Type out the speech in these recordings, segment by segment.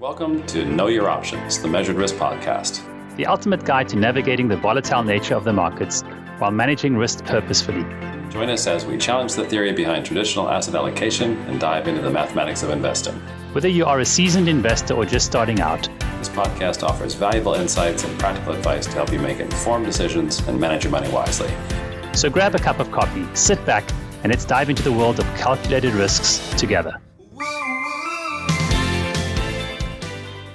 Welcome to Know Your Options, the Measured Risk Podcast. The ultimate guide to navigating the volatile nature of the markets while managing risk purposefully. Join us as we challenge the theory behind traditional asset allocation and dive into the mathematics of investing. Whether you are a seasoned investor or just starting out, this podcast offers valuable insights and practical advice to help you make informed decisions and manage your money wisely. So grab a cup of coffee, sit back, and let's dive into the world of calculated risks together.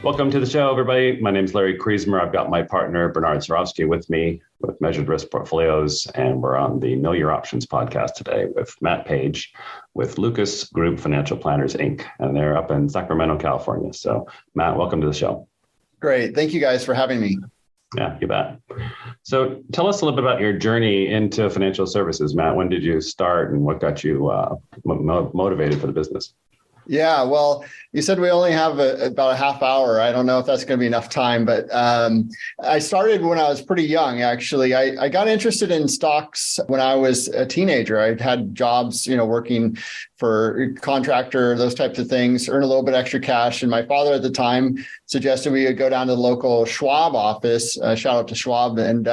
Welcome to the show, everybody. My name is Larry Kriesmer. I've got my partner, Bernard Surovsky, with me with Measured Risk Portfolios, and we're on the Know Your Options podcast today with Matt Page with Lucas Group Financial Planners, Inc., and they're up in Sacramento, California. So, Matt, welcome to the show. Great. Thank you guys for having me. Yeah, you bet. So tell us a little bit about your journey into financial services, Matt. When did you start and what got you motivated for the business? Yeah, well, you said we only have about a half hour. I don't know if that's going to be enough time, but I started when I was pretty young, actually. I got interested in stocks when I was a teenager. I'd had jobs, working for a contractor, those types of things, earn a little bit extra cash. And my father at the time suggested we would go down to the local Schwab office, shout out to Schwab, and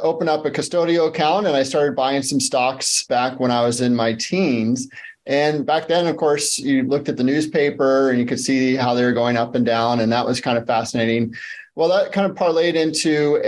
open up a custodial account. And I started buying some stocks back when I was in my teens. And back then, of course, you looked at the newspaper and you could see how they were going up and down. And that was kind of fascinating. Well, that kind of parlayed into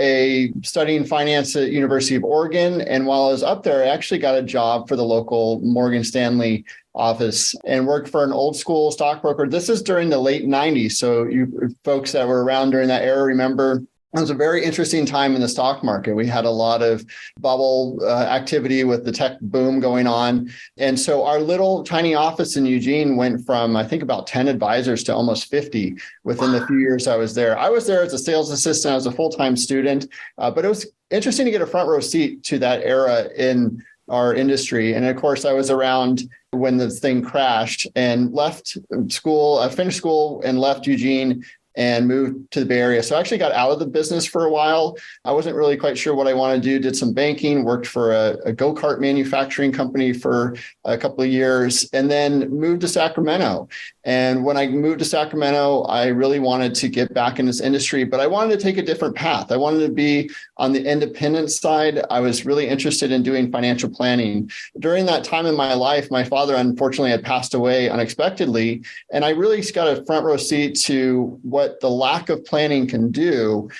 studying finance at University of Oregon. And while I was up there, I actually got a job for the local Morgan Stanley office and worked for an old school stockbroker. This is during the late 90s. So you folks that were around during that era remember it was a very interesting time in the stock market. We had a lot of bubble activity with the tech boom going on. And so our little tiny office in Eugene went from, I think, about 10 advisors to almost 50 within the few years I was there. I was there as a sales assistant. I was a full-time student, but it was interesting to get a front row seat to that era in our industry. And of course, I was around when the thing crashed and left school. I finished school and left Eugene and moved to the Bay Area. So I actually got out of the business for a while. I wasn't really quite sure what I wanted to do, did some banking, worked for a go-kart manufacturing company for a couple of years, and then moved to Sacramento. And when I moved to Sacramento, I really wanted to get back in this industry, but I wanted to take a different path. I wanted to be on the independent side. I was really interested in doing financial planning. During that time in my life, my father unfortunately had passed away unexpectedly, and I really got a front row seat to what the lack of planning can do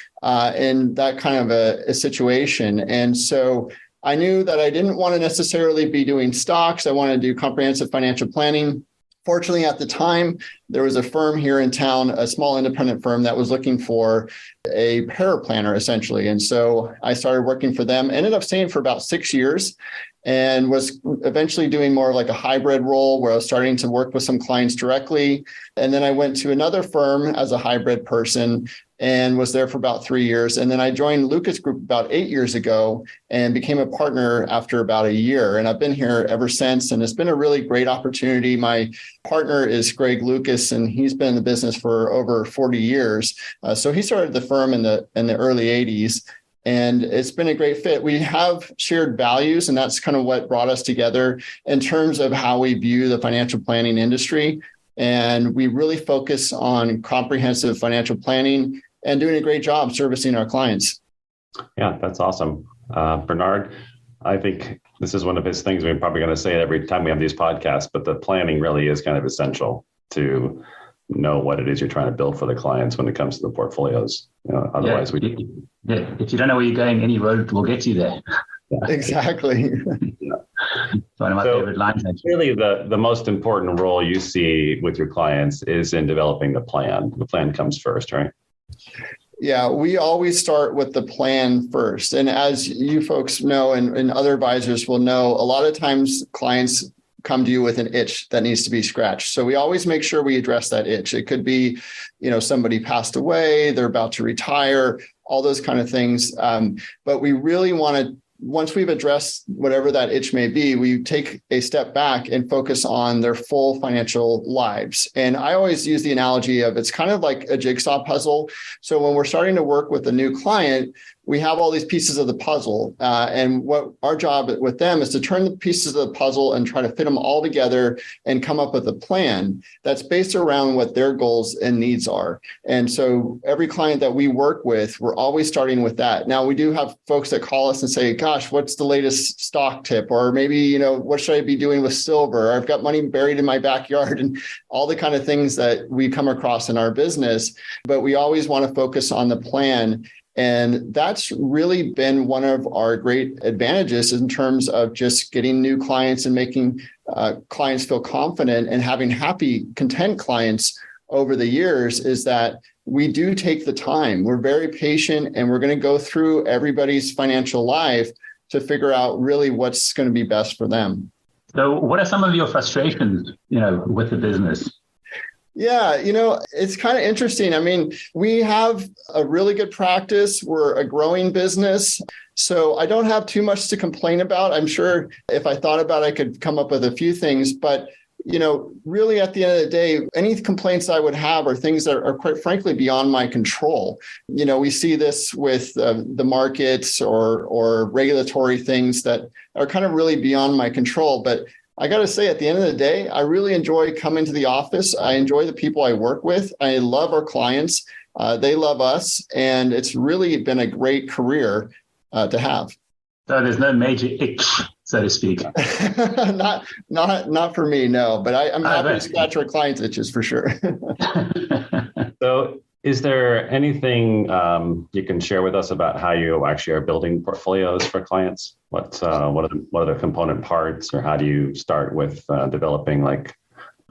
in that kind of a situation. And so I knew that I didn't want to necessarily be doing stocks. I wanted to do comprehensive financial planning. Fortunately, at the time, there was a firm here in town, a small independent firm that was looking for a paraplanner, essentially. And so I started working for them, ended up staying for about 6 years, and was eventually doing more like a hybrid role where I was starting to work with some clients directly. And then I went to another firm as a hybrid person and was there for about 3 years. And then I joined Lucas Group about 8 years ago and became a partner after about a year. And I've been here ever since. And it's been a really great opportunity. My partner is Greg Lucas, and he's been in the business for over 40 years. So he started the firm in the early 80s. And it's been a great fit. We have shared values, and that's kind of what brought us together in terms of how we view the financial planning industry. And we really focus on comprehensive financial planning and doing a great job servicing our clients. Yeah, that's awesome. Bernard, I think this is one of his things. We're probably going to say it every time we have these podcasts, but the planning really is kind of essential to know what it is you're trying to build for the clients when it comes to the portfolios. Otherwise, if you don't know where you're going, any road will get you there. Yeah. Exactly. One of my favorite lines. Really, the most important role you see with your clients is in developing the plan. The plan comes first, right? Yeah, we always start with the plan first. And as you folks know, and other advisors will know, a lot of times clients come to you with an itch that needs to be scratched. So we always make sure we address that itch. It could be, somebody passed away, they're about to retire, all those kind of things. But we really want to, once we've addressed whatever that itch may be, we take a step back and focus on their full financial lives. And I always use the analogy of it's kind of like a jigsaw puzzle. So when we're starting to work with a new client, we have all these pieces of the puzzle. And what our job with them is to turn the pieces of the puzzle and try to fit them all together and come up with a plan that's based around what their goals and needs are. And so every client that we work with, we're always starting with that. Now, we do have folks that call us and say, gosh, what's the latest stock tip? Or maybe, what should I be doing with silver? Or I've got money buried in my backyard, and all the kind of things that we come across in our business. But we always want to focus on the plan. And that's really been one of our great advantages in terms of just getting new clients and making clients feel confident and having happy, content clients over the years, is that we do take the time. We're very patient, and we're going to go through everybody's financial life to figure out really what's going to be best for them. So what are some of your frustrations, with the business? Yeah, it's kind of interesting. I mean, we have a really good practice. We're a growing business. So I don't have too much to complain about. I'm sure if I thought about it, I could come up with a few things. But, really at the end of the day, any complaints I would have are things that are quite frankly beyond my control. We see this with the markets or regulatory things that are kind of really beyond my control. But I got to say, at the end of the day, I really enjoy coming to the office. I enjoy the people I work with. I love our clients. They love us. And it's really been a great career to have. So there's no major itch, so to speak. Not for me, no. But I'm happy to scratch our clients' itches for sure. So is there anything you can share with us about how you actually are building portfolios for clients? What are the component parts, or how do you start with developing like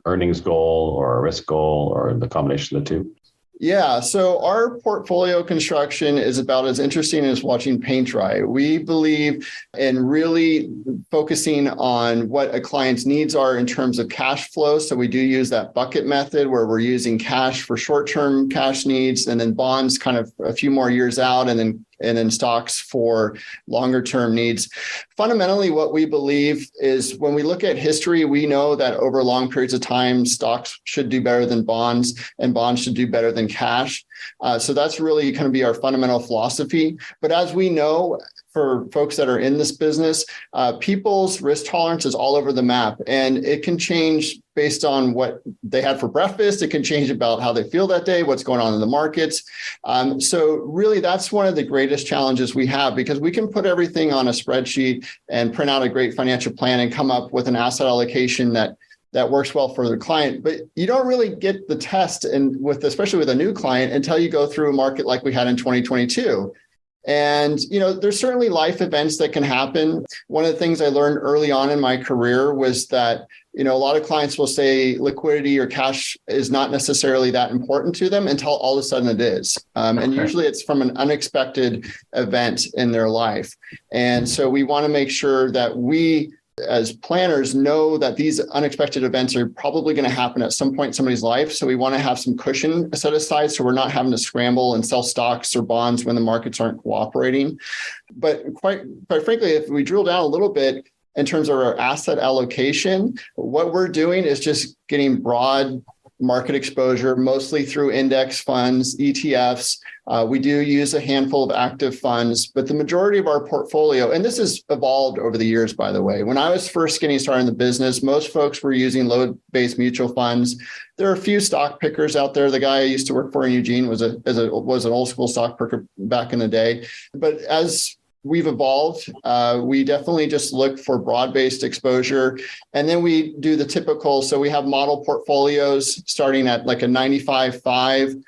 earnings goal or a risk goal, or the combination of the two? Yeah, so our portfolio construction is about as interesting as watching paint dry. We believe in really focusing on what a client's needs are in terms of cash flow. So we do use that bucket method where we're using cash for short-term cash needs, and then bonds kind of a few more years out, and then stocks for longer term needs. Fundamentally, what we believe is when we look at history, we know that over long periods of time, stocks should do better than bonds, and bonds should do better than cash. So that's really going to be our fundamental philosophy. But as we know, for folks that are in this business, people's risk tolerance is all over the map, and it can change based on what they had for breakfast. It can change about how they feel that day, what's going on in the markets. So really, that's one of the greatest challenges we have, because we can put everything on a spreadsheet and print out a great financial plan and come up with an asset allocation that works well for the client. But you don't really get the test, and especially with a new client, until you go through a market like we had in 2022. And, there's certainly life events that can happen. One of the things I learned early on in my career was that, a lot of clients will say liquidity or cash is not necessarily that important to them until all of a sudden it is. And usually it's from an unexpected event in their life. And so we want to make sure that we, as planners, know that these unexpected events are probably going to happen at some point in somebody's life. So we want to have some cushion set aside, so we're not having to scramble and sell stocks or bonds when the markets aren't cooperating. But quite frankly, if we drill down a little bit in terms of our asset allocation, what we're doing is just getting broad market exposure, mostly through index funds, ETFs. We do use a handful of active funds, but the majority of our portfolio, and this has evolved over the years, by the way. When I was first getting started in the business, most folks were using load-based mutual funds. There are a few stock pickers out there. The guy I used to work for in Eugene was an old school stock picker back in the day. But as we've evolved, we definitely just look for broad-based exposure. And then we do the typical. So we have model portfolios starting at like a 95-5.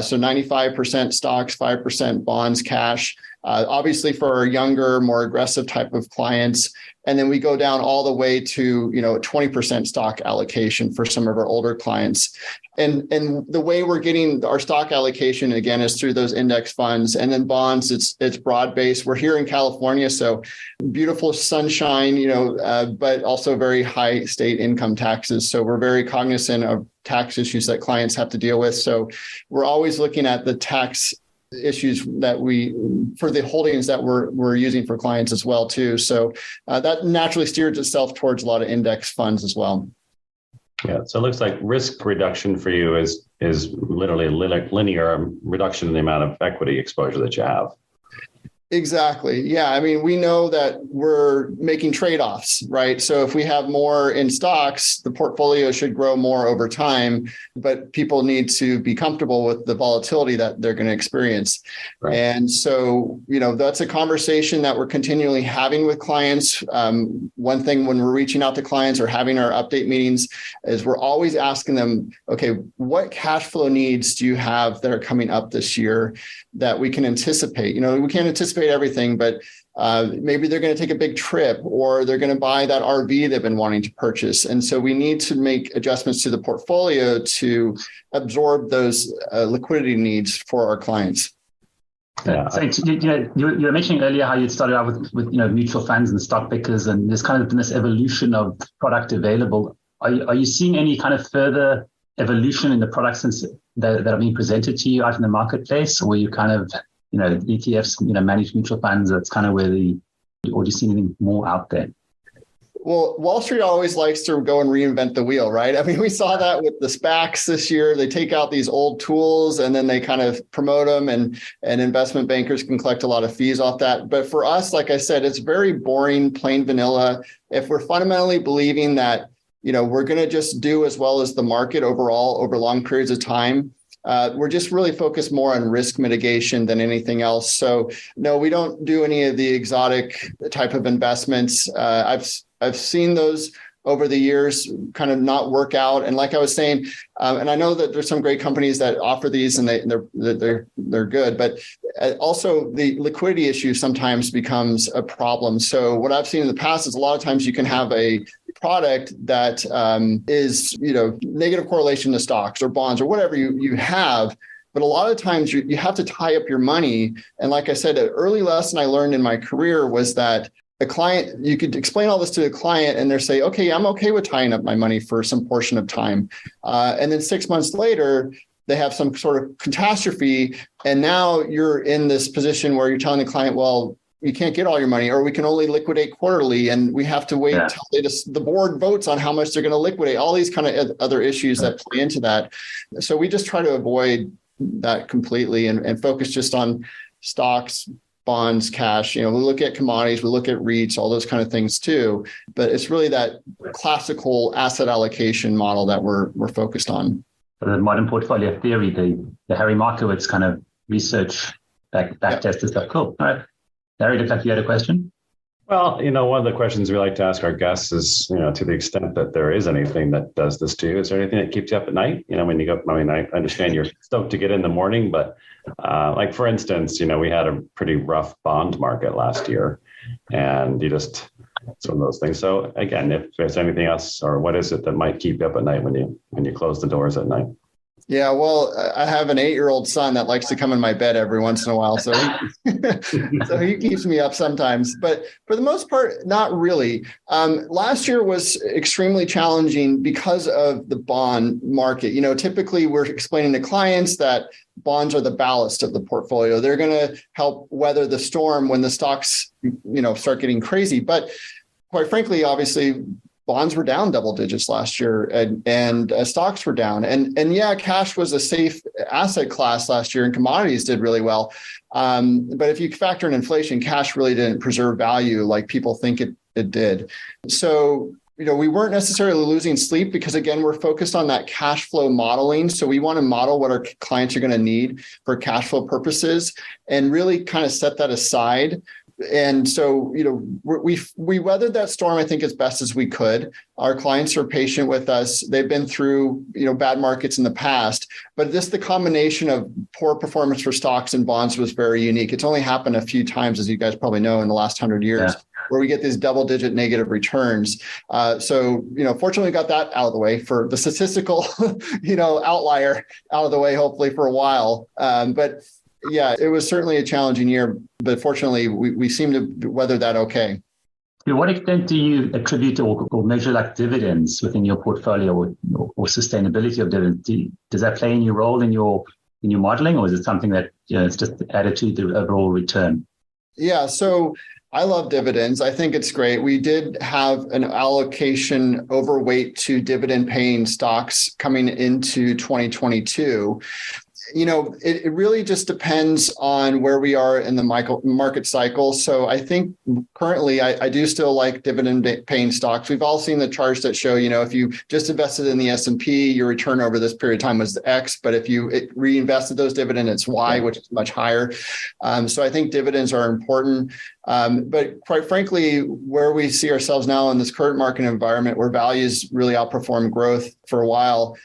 So 95% stocks, 5% bonds, cash, obviously for our younger, more aggressive type of clients. And then we go down all the way to, 20% stock allocation for some of our older clients. And the way we're getting our stock allocation, again, is through those index funds. And then bonds, it's broad-based. We're here in California, so beautiful sunshine, but also very high state income taxes. So we're very cognizant of tax issues that clients have to deal with. So we're always looking at the tax issues that for the holdings that we're using for clients as well too. So that naturally steers itself towards a lot of index funds as well. Yeah, so it looks like risk reduction for you is literally linear reduction in the amount of equity exposure that you have. Exactly. Yeah. I mean, we know that we're making trade-offs, right? So if we have more in stocks, the portfolio should grow more over time, but people need to be comfortable with the volatility that they're going to experience. Right. And so, that's a conversation that we're continually having with clients. One thing when we're reaching out to clients or having our update meetings is we're always asking them, okay, what cash flow needs do you have that are coming up this year that we can anticipate? We can't anticipate everything, but maybe they're going to take a big trip or they're going to buy that RV they've been wanting to purchase. And so we need to make adjustments to the portfolio to absorb those liquidity needs for our clients. Yeah. So you were mentioning earlier how you started out with mutual funds and stock pickers, and there's kind of been this evolution of product available. Are you seeing any kind of further evolution in the products that are being presented to you out in the marketplace, or you kind of ETFs, managed mutual funds, that's kind of or do you see anything more out there? Well, Wall Street always likes to go and reinvent the wheel, right? I mean, we saw that with the SPACs this year. They take out these old tools and then they kind of promote them, and investment bankers can collect a lot of fees off that. But for us, like I said, it's very boring, plain vanilla. If we're fundamentally believing that, we're going to just do as well as the market overall over long periods of time, we're just really focused more on risk mitigation than anything else. So no, we don't do any of the exotic type of investments. I've seen those over the years kind of not work out. And like I was saying, and I know that there's some great companies that offer these and they're good, but also the liquidity issue sometimes becomes a problem. So what I've seen in the past is a lot of times you can have a product that is, negative correlation to stocks or bonds or whatever you have. But a lot of times you have to tie up your money. And like I said, an early lesson I learned in my career was that a client, you could explain all this to a client and they're say, okay, I'm okay with tying up my money for some portion of time. And then 6 months later, they have some sort of catastrophe. And now you're in this position where you're telling the client, well, you can't get all your money, or we can only liquidate quarterly and we have to wait till the board votes on how much they're going to liquidate, all these kind of other issues that play into that. So we just try to avoid that completely and focus just on stocks, bonds, cash. We look at commodities, we look at REITs, all those kind of things too. But it's really that classical asset allocation model that we're focused on. The modern portfolio theory, the Harry Markowitz kind of research back tested stuff. Cool. All right. Larry, looks like you had a question. Well, one of the questions we like to ask our guests is, to the extent that there is anything that does this to you, is there anything that keeps you up at night? When you go, I understand you're stoked to get in the morning, but like for instance, we had a pretty rough bond market last year, and it's one of those things. So again, if there's anything else, or what is it that might keep you up at night when you close the doors at night? Yeah, well, I have an 8-year-old son that likes to come in my bed every once in a while. So he keeps me up sometimes. But for the most part, not really. Last year was extremely challenging because of the bond market. Typically we're explaining to clients that bonds are the ballast of the portfolio. They're going to help weather the storm when the stocks, start getting crazy. But quite frankly, obviously, bonds were down double digits last year, and stocks were down. And yeah, cash was a safe asset class last year, and commodities did really well. But if you factor in inflation, cash really didn't preserve value like people think it did. So, we weren't necessarily losing sleep because, again, we're focused on that cash flow modeling. So we want to model what our clients are going to need for cash flow purposes and really kind of set that aside. And so, we weathered that storm, I think, as best as we could. Our clients are patient with us. They've been through, bad markets in the past, but the combination of poor performance for stocks and bonds was very unique. It's only happened a few times, as you guys probably know, in the last 100 years, where we get these double-digit negative returns. So, fortunately, we got that out of the way for the statistical, outlier out of the way, hopefully for a while. But yeah, it was certainly a challenging year, but fortunately, we seem to weather that okay. To what extent do you attribute or measure like dividends within your portfolio or sustainability of dividends? Does that play any role in your modeling, or is it something that it's just added to the overall return? Yeah, so I love dividends. I think it's great. We did have an allocation overweight to dividend paying stocks coming into 2022. It really just depends on where we are in the market cycle. So I think currently I do still like dividend paying stocks. We've all seen the charts that show, if you just invested in the S&P, your return over this period of time was X, but if you reinvested those dividends, it's Y, which is much higher. So I think dividends are important. But quite frankly, where we see ourselves now in this current market environment where values really outperform growth for a while,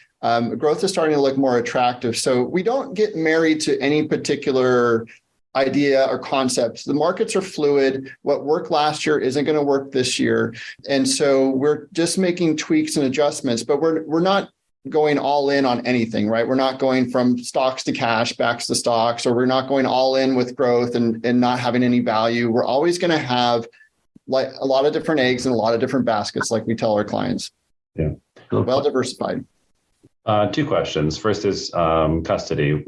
growth is starting to look more attractive. So we don't get married to any particular idea or concept. The markets are fluid. What worked last year isn't going to work this year. And so we're just making tweaks and adjustments, but we're not going all in on anything, right? We're not going from stocks to cash, backs to stocks, or we're not going all in with growth and not having any value. We're always going to have like a lot of different eggs in a lot of different baskets, like we tell our clients. Yeah. Well diversified. Two questions. First is custody.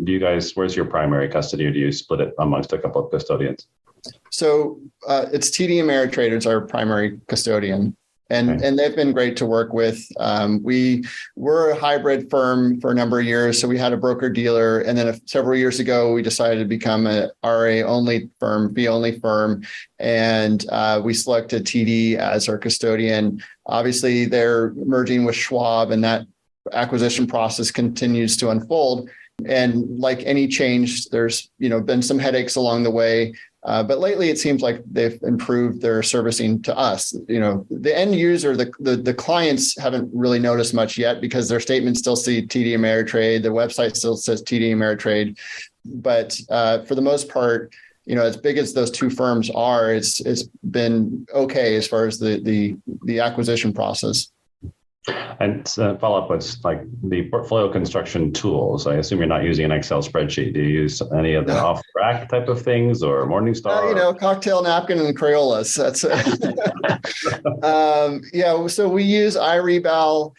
Where's your primary custody, or do you split it amongst a couple of custodians? So it's TD Ameritrade is our primary custodian. And they've been great to work with. We were a hybrid firm for a number of years. So we had a broker dealer. And then several years ago, we decided to become a RA only firm, fee only firm. And we selected TD as our custodian. Obviously, they're merging with Schwab, and that acquisition process continues to unfold. And like any change, there's been some headaches along the way. But lately, it seems like they've improved their servicing to us. The end user, the clients haven't really noticed much yet because their statements still see TD Ameritrade. The website still says TD Ameritrade. But for the most part, as big as those two firms are, it's been okay as far as the acquisition process. And follow up with like the portfolio construction tools. I assume you're not using an Excel spreadsheet. Do you use any of the off-rack type of things or Morningstar? Cocktail napkin and Crayolas. That's So we use iRebal,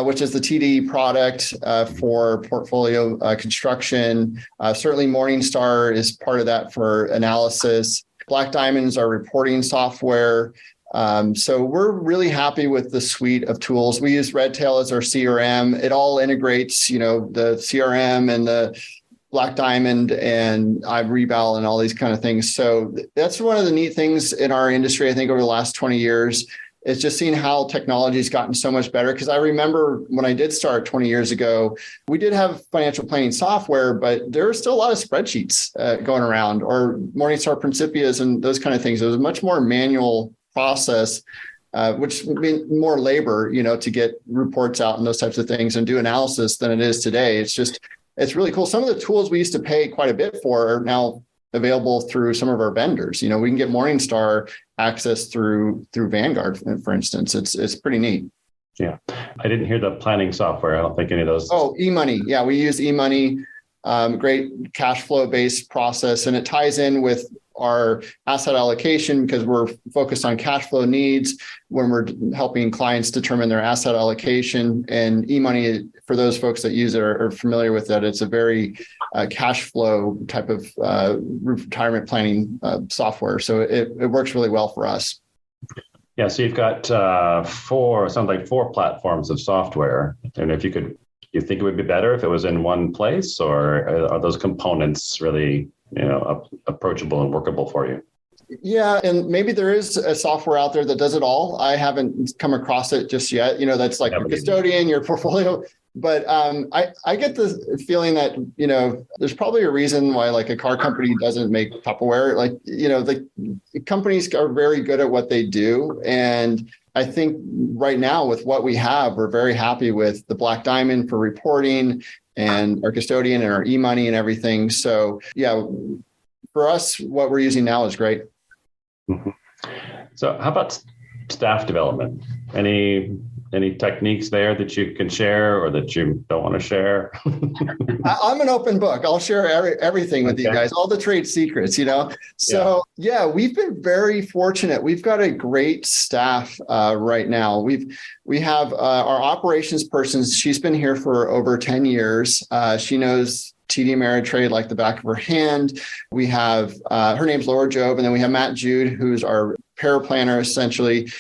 which is the TD product for portfolio construction. Certainly Morningstar is part of that for analysis. Black Diamond is our reporting software. So we're really happy with the suite of tools. We use Redtail as our CRM. It all integrates, the CRM and the Black Diamond and iRebal and all these kind of things. So that's one of the neat things in our industry, I think, over the last 20 years. It's just seeing how technology has gotten so much better. Because I remember when I did start 20 years ago, we did have financial planning software, but there were still a lot of spreadsheets going around, or Morningstar Principias and those kind of things. It was a much more manual process, which means more labor, to get reports out and those types of things and do analysis than it is today. It's really cool. Some of the tools we used to pay quite a bit for are now available through some of our vendors. We can get Morningstar access through Vanguard, for instance. It's pretty neat. Yeah. I didn't hear the planning software. I don't think any of those. Oh, eMoney. Yeah, we use eMoney. Great cash flow based process. And it ties in with our asset allocation because we're focused on cash flow needs when we're helping clients determine their asset allocation. And eMoney, for those folks that use it or are familiar with that, it's a very cash flow type of retirement planning software. So it works really well for us. Yeah. So you've got four platforms of software. And if you think it would be better if it was in one place, or are those components really approachable and workable for you? Yeah. And maybe there is a software out there that does it all. I haven't come across it just yet. That's like your custodian, your portfolio. But I get the feeling that, there's probably a reason why like a car company doesn't make Tupperware. Like, the companies are very good at what they do. And I think right now with what we have, we're very happy with the Black Diamond for reporting and our custodian and our eMoney and everything. So yeah, for us, what we're using now is great. Mm-hmm. So how about staff development? Any techniques there that you can share or that you don't want to share? I'm an open book. I'll share everything with you guys, all the trade secrets, So yeah, we've been very fortunate. We've got a great staff right now. We have our operations person. She's been here for over 10 years. She knows TD Ameritrade like the back of her hand. We have her name's Laura Jobe, and then we have Matt Jude, who's our paraplanner essentially.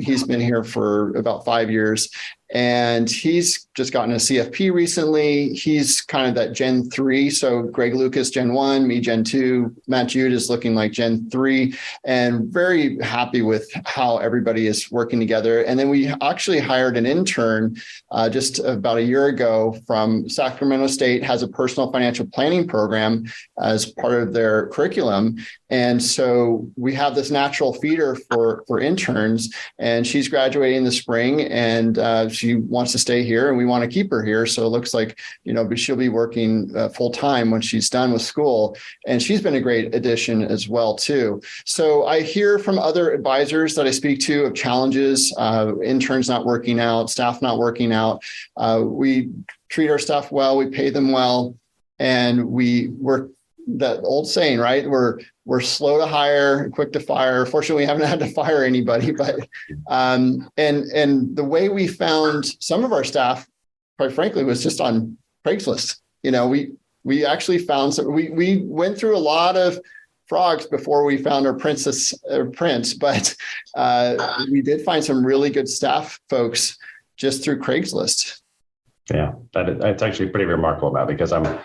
He's been here for about 5 years. And he's just gotten a CFP recently. He's kind of that Gen 3. So Greg Lucas, Gen 1, me, Gen 2. Matt Jude is looking like Gen 3, and very happy with how everybody is working together. And then we actually hired an intern just about a year ago from Sacramento State, has a personal financial planning program as part of their curriculum. And so we have this natural feeder for interns, and she's graduating in the spring, and she wants to stay here, and we want to keep her here. So it looks like, but she'll be working full time when she's done with school. And she's been a great addition as well, too. So I hear from other advisors that I speak to of challenges, interns not working out, staff not working out. We treat our staff well, we pay them well, and we're that old saying, right? We're slow to hire, quick to fire. Fortunately, we haven't had to fire anybody, but and the way we found some of our staff, quite frankly, was just on Craigslist. We actually found some. We went through a lot of frogs before we found our prince, but we did find some really good staff folks just through Craigslist. Yeah, that's actually pretty remarkable, Matt, because I'm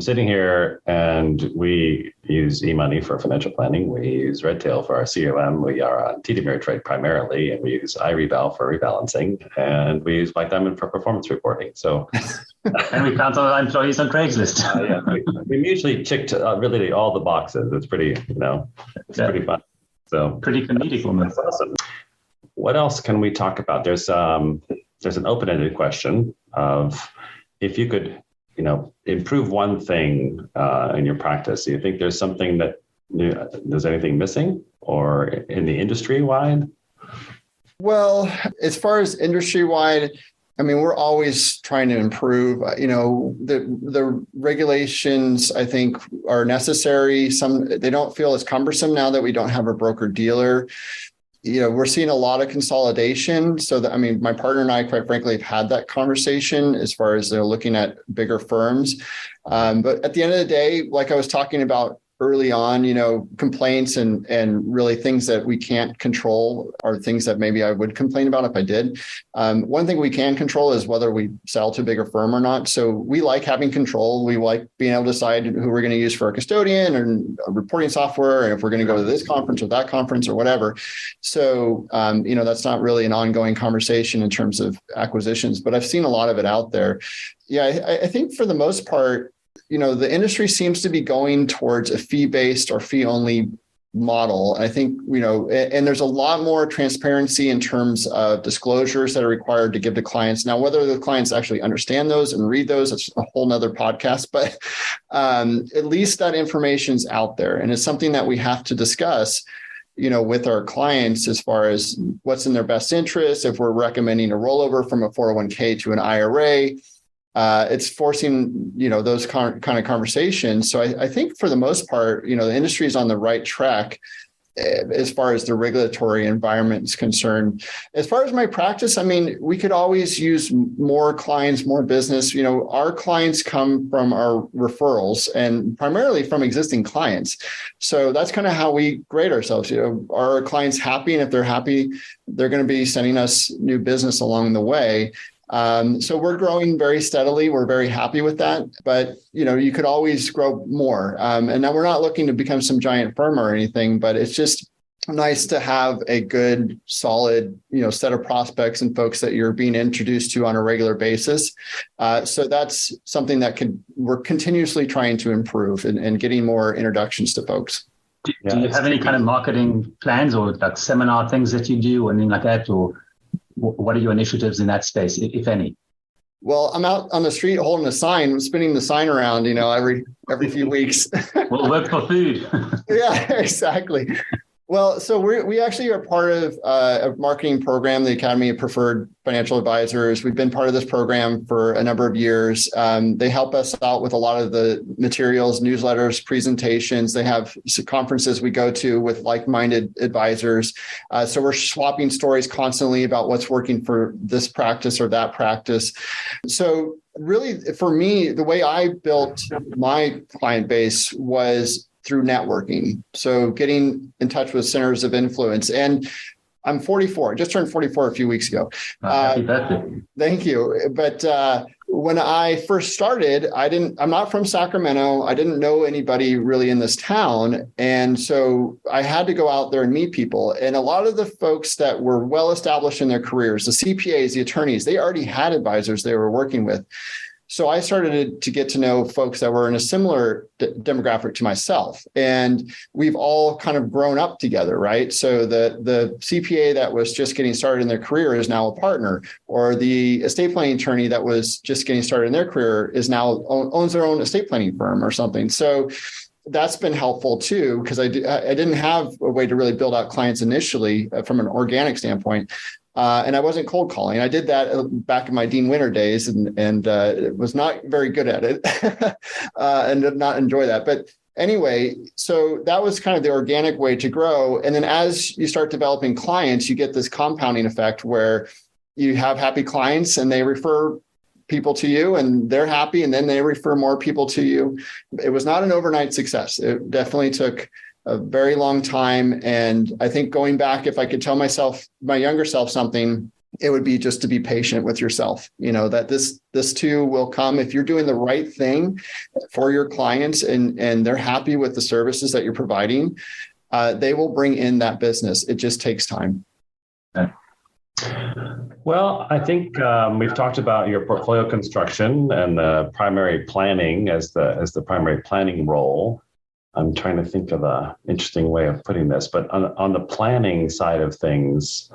sitting here and we use eMoney for financial planning. We use Redtail for our CRM. We are on TD Ameritrade primarily, and we use iReval for rebalancing, and we use Black Diamond for performance reporting. So, and we count our employees on Craigslist. We mutually checked really all the boxes. It's pretty, pretty fun. So pretty comedic almost. That's awesome. What else can we talk about? There's an open-ended question of if you could improve one thing in your practice. Do you think there's something that there's anything missing, or in the industry wide? Well, as far as industry wide, we're always trying to improve. The regulations, I think, are necessary. They don't feel as cumbersome now that we don't have a broker dealer. We're seeing a lot of consolidation. So that, my partner and I, quite frankly, have had that conversation as far as they're looking at bigger firms. But at the end of the day, like I was talking about early on, complaints and really things that we can't control are things that maybe I would complain about if I did. One thing we can control is whether we sell to a bigger firm or not. So we like having control. We like being able to decide who we're going to use for a custodian and a reporting software, and if we're going to go to this conference or that conference or whatever. So, that's not really an ongoing conversation in terms of acquisitions, but I've seen a lot of it out there. Yeah, I think for the most part, the industry seems to be going towards a fee-based or fee-only model. I think, and there's a lot more transparency in terms of disclosures that are required to give to clients. Now, whether the clients actually understand those and read those, it's a whole nother podcast, but at least that information's out there. And it's something that we have to discuss, with our clients as far as what's in their best interest. If we're recommending a rollover from a 401k to an IRA, it's forcing, those kind of conversations. So I think for the most part, the industry is on the right track as far as the regulatory environment is concerned. As far as my practice, we could always use more clients, more business. Our clients come from our referrals and primarily from existing clients. So that's kind of how we grade ourselves. Are our clients happy? And if they're happy, they're going to be sending us new business along the way. So we're growing very steadily. We're very happy with that, but you could always grow more. And now we're not looking to become some giant firm or anything, but it's just nice to have a good, solid, set of prospects and folks that you're being introduced to on a regular basis. So that's something that we're continuously trying to improve and getting more introductions to folks. Do you have any kind of marketing plans or like seminar things that you do or anything like that, or what are your initiatives in that space, if any? Well, I'm out on the street holding a sign, spinning the sign around, every few weeks. We'll work for food. Yeah, exactly. Well, so we actually are part of a marketing program, the Academy of Preferred Financial Advisors. We've been part of this program for a number of years. They help us out with a lot of the materials, newsletters, presentations. They have conferences we go to with like-minded advisors. So we're swapping stories constantly about what's working for this practice or that practice. So really, for me, the way I built my client base was through networking. So getting in touch with centers of influence. And I'm 44. I just turned 44 a few weeks ago. Happy birthday. Thank you. But when I first started, I'm not from Sacramento. I didn't know anybody really in this town. And so I had to go out there and meet people. And a lot of the folks that were well established in their careers, the CPAs, the attorneys, they already had advisors they were working with. So I started to get to know folks that were in a similar demographic to myself. And we've all kind of grown up together, right? So the CPA that was just getting started in their career is now a partner, or the estate planning attorney that was just getting started in their career is now owns their own estate planning firm or something. So that's been helpful too, because I didn't have a way to really build out clients initially from an organic standpoint. And I wasn't cold calling. I did that back in my Dean Winter days and was not very good at it and did not enjoy that. But anyway, so that was kind of the organic way to grow. And then as you start developing clients, you get this compounding effect where you have happy clients and they refer people to you and they're happy, and then they refer more people to you. It was not an overnight success. It definitely took a very long time. And I think going back, if I could tell my younger self something, it would be just to be patient with yourself, that this too will come. If you're doing the right thing for your clients and they're happy with the services that you're providing, they will bring in that business. It just takes time. Well, I think we've talked about your portfolio construction and the primary planning as the primary planning role. I'm trying to think of an interesting way of putting this, but on the planning side of things,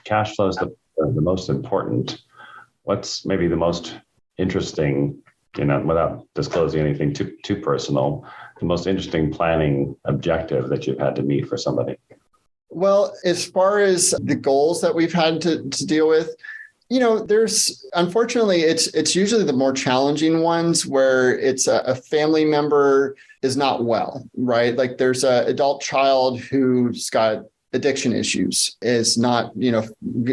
cash flow is the most important. What's maybe the most interesting, without disclosing anything too personal, the most interesting planning objective that you've had to meet for somebody? Well, as far as the goals that we've had to deal with, unfortunately, it's usually the more challenging ones where it's a family member is not well, right? Like there's an adult child who's got addiction issues, is not,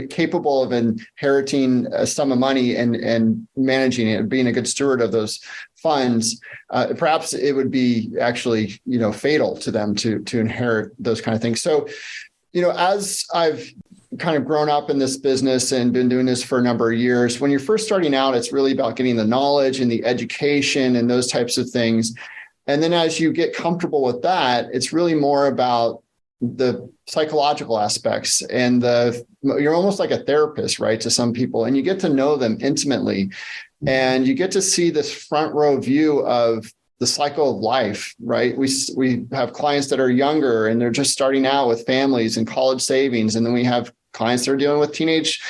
capable of inheriting a sum of money and managing it, being a good steward of those funds. Perhaps it would be actually, fatal to them to inherit those kind of things. So, as I've kind of grown up in this business and been doing this for a number of years, when you're first starting out, it's really about getting the knowledge and the education and those types of things. And then as you get comfortable with that, it's really more about the psychological aspects and you're almost like a therapist, right, to some people, and you get to know them intimately and you get to see this front row view of the cycle of life, right? We have clients that are younger and they're just starting out with families and college savings. And then we have clients that are dealing with teenage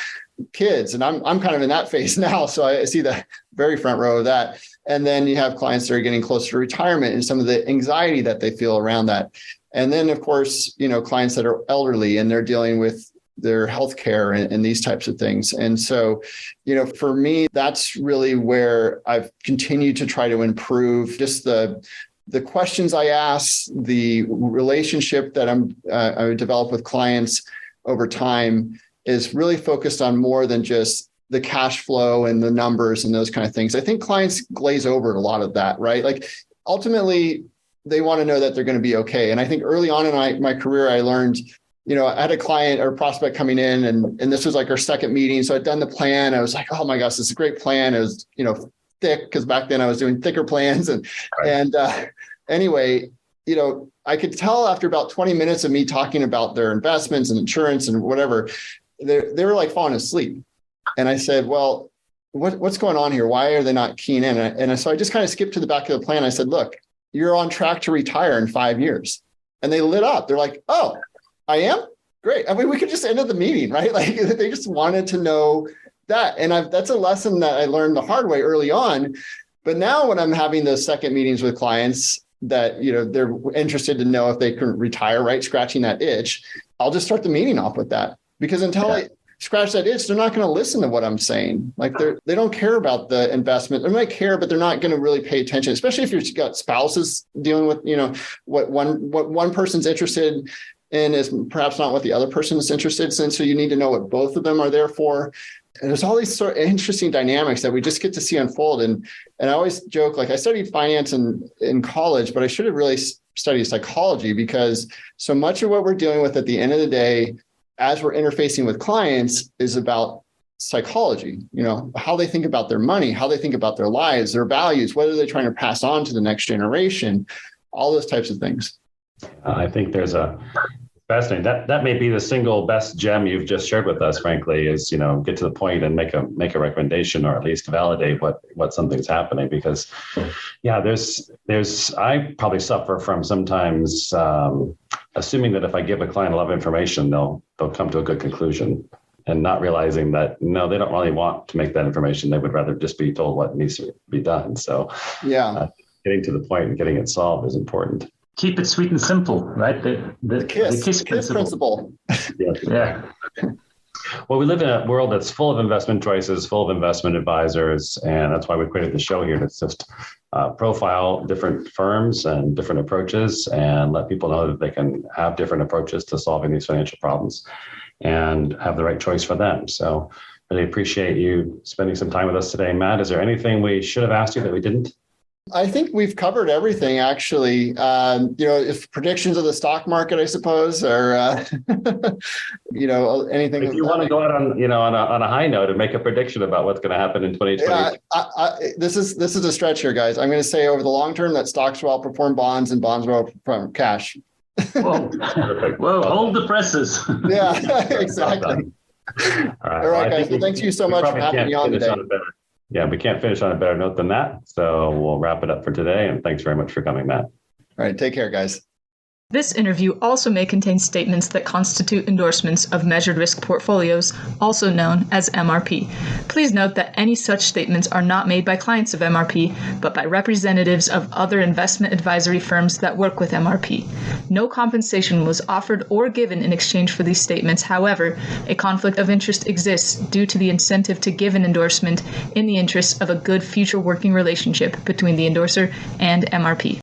kids. And I'm kind of in that phase now. So I see the very front row of that. And then you have clients that are getting closer to retirement and some of the anxiety that they feel around that. And then, of course, clients that are elderly and they're dealing with their healthcare and these types of things. And so, for me, that's really where I've continued to try to improve just the questions I ask, the relationship that I develop with clients over time is really focused on more than just the cash flow and the numbers and those kind of things. I think clients glaze over a lot of that, right? Like ultimately, they want to know that they're going to be okay. And I think early on in my career, I learned, I had a client or prospect coming in and this was like our second meeting. So I'd done the plan. I was like, oh my gosh, this is a great plan. It was, thick because back then I was doing thicker plans. Anyway, I could tell after about 20 minutes of me talking about their investments and insurance and whatever, they were like falling asleep. And I said, well, what's going on here? Why are they not keying in? And so I just kind of skipped to the back of the plan. I said, look, you're on track to retire in 5 years. And they lit up. They're like, oh, I am? Great. I mean, we could just end the meeting, right? Like they just wanted to know that. And that's a lesson that I learned the hard way early on. But now when I'm having those second meetings with clients that, they're interested to know if they can retire, right? Scratching that itch, I'll just start the meeting off with that. Because until I scratch that itch, they're not going to listen to what I'm saying. Like they don't care about the investment. They might care, but they're not going to really pay attention, especially if you've got spouses dealing with, what one person's interested in is perhaps not what the other person is interested in. So you need to know what both of them are there for. And there's all these sort of interesting dynamics that we just get to see unfold. And I always joke, like I studied finance in college, but I should have really studied psychology because so much of what we're dealing with at the end of the day as we're interfacing with clients is about psychology, how they think about their money, how they think about their lives, their values, what are they trying to pass on to the next generation, all those types of things. I think there's a fascinating, that may be the single best gem you've just shared with us, frankly, is, get to the point and make a recommendation, or at least validate what something's happening. Because I probably suffer from sometimes assuming that if I give a client a lot of information, they'll come to a good conclusion, and not realizing that, no, they don't really want to make that information. They would rather just be told what needs to be done. So getting to the point and getting it solved is important. Keep it sweet and simple, right? The KISS principle. Yeah. Well, we live in a world that's full of investment choices, full of investment advisors, and that's why we created the show here to just profile different firms and different approaches, and let people know that they can have different approaches to solving these financial problems and have the right choice for them. So really appreciate you spending some time with us today. Matt, is there anything we should have asked you that we didn't? I think we've covered everything, actually. If predictions of the stock market, I suppose, or anything. If you want to go out on a high note and make a prediction about what's going to happen in 2020. This is a stretch here, guys. I'm going to say over the long term that stocks will outperform bonds and bonds will outperform cash. Whoa, hold the presses. Yeah, exactly. All right, guys. Well, thank you so much for having me on today. We can't finish on a better note than that. So we'll wrap it up for today. And thanks very much for coming, Matt. All right. Take care, guys. This interview also may contain statements that constitute endorsements of measured risk portfolios, also known as MRP. Please note that any such statements are not made by clients of MRP, but by representatives of other investment advisory firms that work with MRP. No compensation was offered or given in exchange for these statements. However, a conflict of interest exists due to the incentive to give an endorsement in the interest of a good future working relationship between the endorser and MRP.